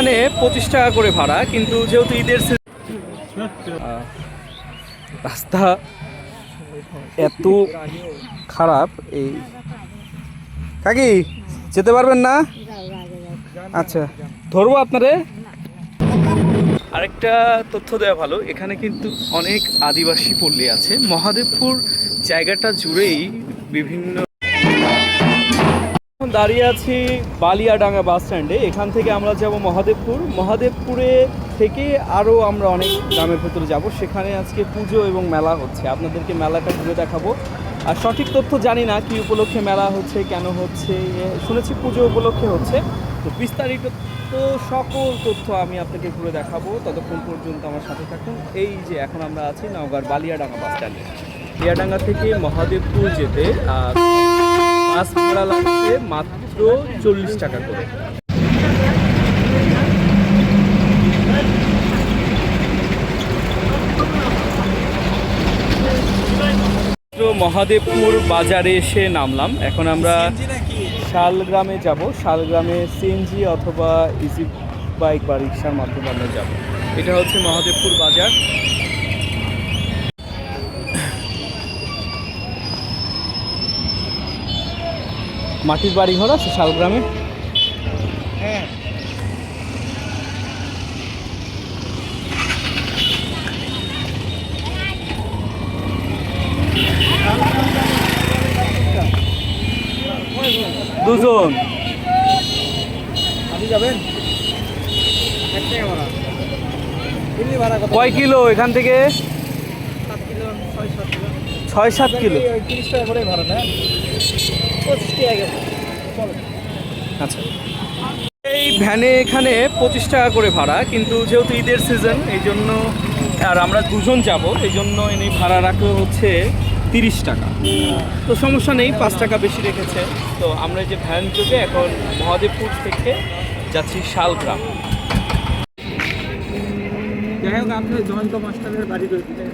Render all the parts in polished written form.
এখানে 25 টাকা করে ভাড়া, কিন্তু যেহেতু ঈদের রাস্তা এত খারাপ, এই কাকি যেতে পারবেন না? আচ্ছা, ধরবো আপনারে। আরেকটা তথ্য দেওয়া ভালো, এখানে কিন্তু অনেক আদিবাসী পল্লী আছে। মহাদেবপুর জায়গাটা জুড়েই বিভিন্ন। দাঁড়িয়ে আছি বালিয়াডাঙ্গা বাস স্ট্যান্ডে। এখান থেকে আমরা যাব মহাদেবপুরে থেকে আরও আমরা অনেক গ্রামের ভেতরে যাব। সেখানে আজকে পুজো এবং মেলা হচ্ছে, আপনাদেরকে মেলাটা ঘুরে দেখাবো। আর সঠিক তথ্য জানি না কি উপলক্ষে মেলা হচ্ছে, কেন হচ্ছে, শুনেছি পুজো উপলক্ষে হচ্ছে। তো বিস্তারিত সকল তথ্য আমি আপনাকে ঘুরে দেখাবো, ততক্ষণ পর্যন্ত আমার সাথে থাকুন। এই যে এখন আমরা আছি নওগাঁর বালিয়াডাঙ্গা বাস স্ট্যান্ডে। বালিয়াডাঙ্গা থেকে মহাদেবপুর যেতে বাস ভাড়া লাগছে মাত্র 40 টাকা করে। মহাদেবপুর বাজারে এসে নামলাম। এখন আমরা শালগ্রামে যাব। শালগ্রামে সিএনজি অথবা ইজি বাইক বা রিক্সার মাধ্যমে আমরা যাব। এটা হচ্ছে মহাদেবপুর বাজার। মাটির বাড়ি ঘর আছে শালগ্রামে। হ্যাঁ, দুজন। আপনি যাবেন? কয় কিলো এখান থেকে? 6-7 কিলো। 30 টাকা করে ভাড়া না? 25 টাকা। আচ্ছা, এই ভ্যানে এখানে 25 টাকা করে ভাড়া, কিন্তু যেহেতু ঈদের সিজন এই জন্য, আর আমরা দুজন যাব এই জন্য এনে ভাড়া রাখলো হচ্ছে 30 টাকা। তো সমস্যা নেই, 5 টাকা বেশি রেখেছে। তো আমরা যে ভ্যান যোগে এখন মহাদেবপুর থেকে যাচ্ছি শালগ্রাম। যাই হোক, আপনার জয়ন্ত মাস্টারের বাড়ি রয়েছে।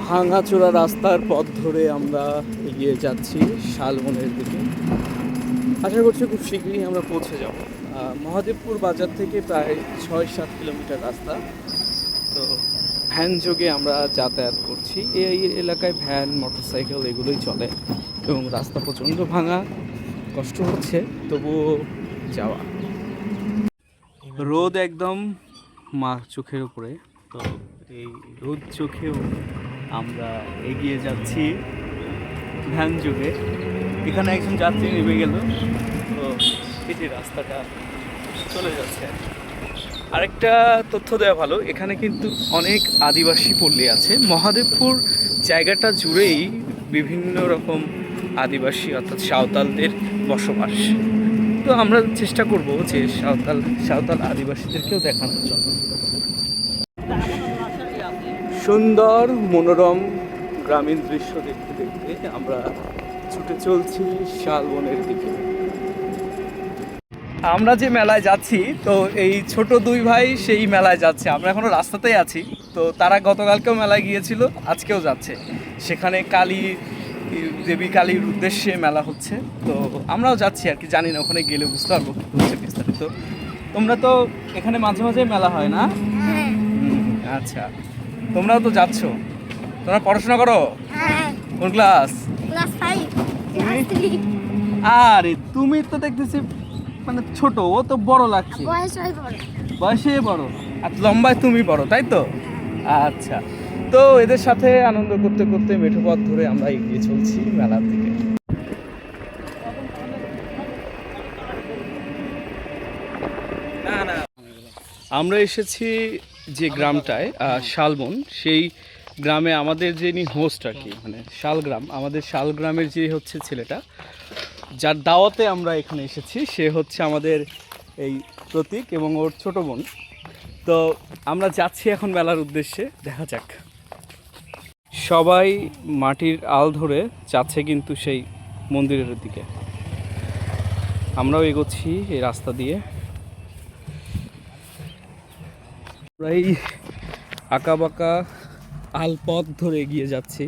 ভাঙাচোরা রাস্তার পথ ধরে আমরা এগিয়ে যাচ্ছি শালবনের দিকে। আশা করছি খুব শীঘ্রই আমরা পৌঁছে যাব। মহাদেবপুর বাজার থেকে প্রায় 6-7 কিলোমিটার রাস্তা। তো ভ্যান যোগে আমরা যাতায়াত করছি। এই এলাকায় ভ্যান, মোটরসাইকেল এগুলোই চলে এবং রাস্তা প্রচণ্ড ভাঙা, কষ্ট হচ্ছে, তবুও যাওয়া। রোদ একদম চোখের উপরে। তো এই রোদ চোখেও আমরা এগিয়ে যাচ্ছি ভ্যান যোগে। এখানে একজন যাত্রী নেমে গেল, তো এই যে রাস্তাটা চলে যাচ্ছে। আরেকটা তথ্য দেওয়া ভালো, এখানে কিন্তু অনেক আদিবাসী পল্লী আছে। মহাদেবপুর জায়গাটা জুড়েই বিভিন্ন রকম আদিবাসী অর্থাৎ সাঁওতালদের বসবাস। তো আমরা চেষ্টা করব যে সাঁওতাল আদিবাসীদেরকেও দেখানোর জন্য। সুন্দর মনোরম গ্রামীণ দৃশ্য দেখতে দেখতে আমরা ছুটে চলছি শালবনের দিকে। আমরা যে মেলায় যাচ্ছি, তো এই ছোট দুই ভাই সেই মেলায় যাচ্ছে। আমরা এখনো রাস্তাতেই আছি। তো তারা গতকালকেও মেলায় গিয়েছিল, আজকেও যাচ্ছে। সেখানে দেবী কালীর উদ্দেশ্যে মেলা হচ্ছে। তো আমরাও যাচ্ছি আর কি, জানি না, ওখানে গেলে বুঝতে পারবো কি হচ্ছে বিস্তারিত। তোমরা তো এখানে মাঝে মাঝে মেলা হয় না? আচ্ছা, তোমরাও তো যাচ্ছ। তোমরা পড়াশোনা করো? কোন ক্লাস? আরে তুমি তো দেখতেছি মানে ছোট, ও তো বড় লাগছে। বয়সে বড় আর লম্বায় তুমি বড়, তাই তো? আচ্ছা, তো এদের সাথে আনন্দ করতে করতে মেঠো পথ ধরে আমরা এগিয়ে চলছি মেলার দিকে। আমরা এসেছি যে গ্রামটায় শালবন, সেই গ্রামে আমাদের যিনি হোস্ট আর কি, মানে শালগ্রাম, আমাদের শালগ্রামের যে হচ্ছে ছেলেটা যার দাওয়াতে আমরা এখানে এসেছি, সে হচ্ছে আমাদের এই প্রতীক এবং ওর ছোট বোন। তো আমরা যাচ্ছি এখন মেলার উদ্দেশ্যে, দেখা যাক। সবাই মাটির আল ধরে যাচ্ছে কিন্তু সেই মন্দিরের দিকে। আমরাও এগোচ্ছি এই রাস্তা দিয়ে। এই আঁকা বাঁকা আলপথ ধরে এগিয়ে যাচ্ছি।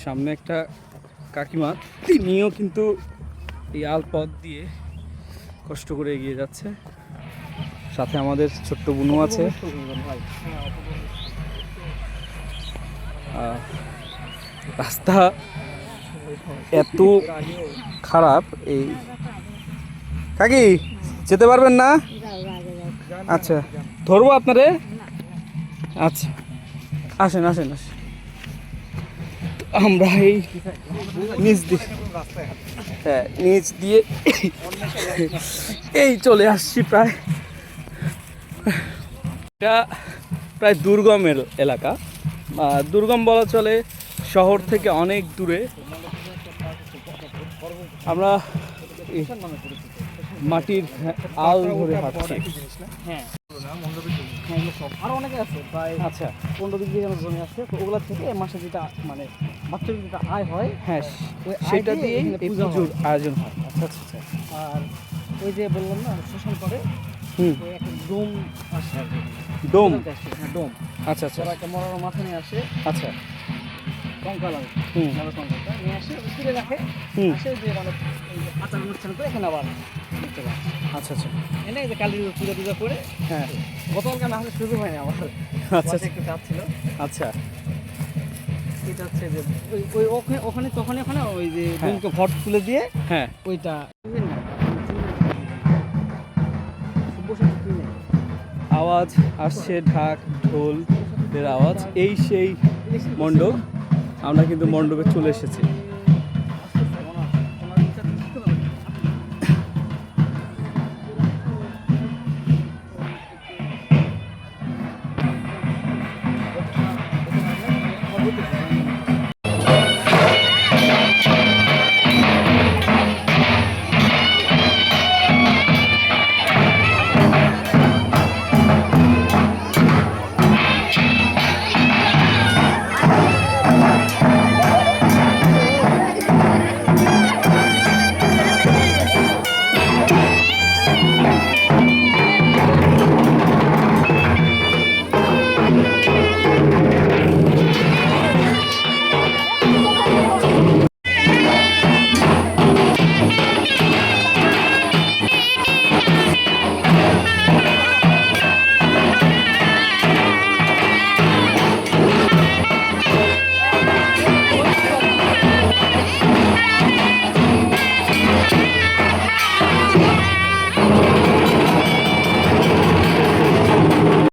সামনে একটা কাকিমা, তিনিও কিন্তু এই আলপথ দিয়ে কষ্ট করে এগিয়ে যাচ্ছে। সাথে আমাদের ছোট্ট বুনু আছে। রাস্তা এত খারাপ, এই কাকি যেতে পারবেন না? আচ্ছা, ধরবো আপনারে? আচ্ছা, আসেন আসেন আসেন। আমরা এই নিচ দিয়ে, হ্যাঁ নিচ দিয়ে এই চলে আসছি প্রায়। এটা প্রায় দুর্গমের এলাকা, দুর্গম বলা চলে, শহর থেকে অনেক দূরে। আমরা মাটির আল ধরে হাঁটছি। হ্যাঁ আরো অনেকে আছে প্রায়। আচ্ছা, 15-20 বিঘা জমি আছে, তো ওগুলা থেকে মাসে যেটা মানে বাৎসরিক যেটা আয় হয়, হ্যাঁ ওই সেটা আয় দিয়ে এখানে এই পূজা পুজোর হয়। আয়োজন হয়। আচ্ছা আচ্ছা আচ্ছা। আর ওই যে বললাম না শ্মশান করে, হুম, ওই একটা ডোম আসে আর কি। ডোম। হ্যাঁ ডোম। আচ্ছা আচ্ছা ওরা একটা মরার মাথা নিয়ে আসে, আচ্ছা। কঙ্কাল আর কি, হুম মরার কঙ্কালটা নিয়ে আসে, ওই তুলে রাখে। হুম, আসে যে মানে এই যে আচার অনুষ্ঠান করে এখানে আবার নিতে পারে। আচ্ছা আচ্ছা, এনে এই যে কালীর পূজা টুজা করে। হ্যাঁ গতকালকে না হলে সুযোগ হয়নি আমার, আচ্ছা বাসে একটু চাপ ছিল। আচ্ছা। এটা হচ্ছে যে ওই ওখানে ওখানে ওই যে হ্যাঁ। ডোমকে ভট তুলে দিয়ে হ্যাঁ, ওইটা আওয়াজ আসছে, ঢাক ঢোলের আওয়াজ। এই সেই মণ্ডপ, আমরা কিন্তু মণ্ডপে চলে এসেছি।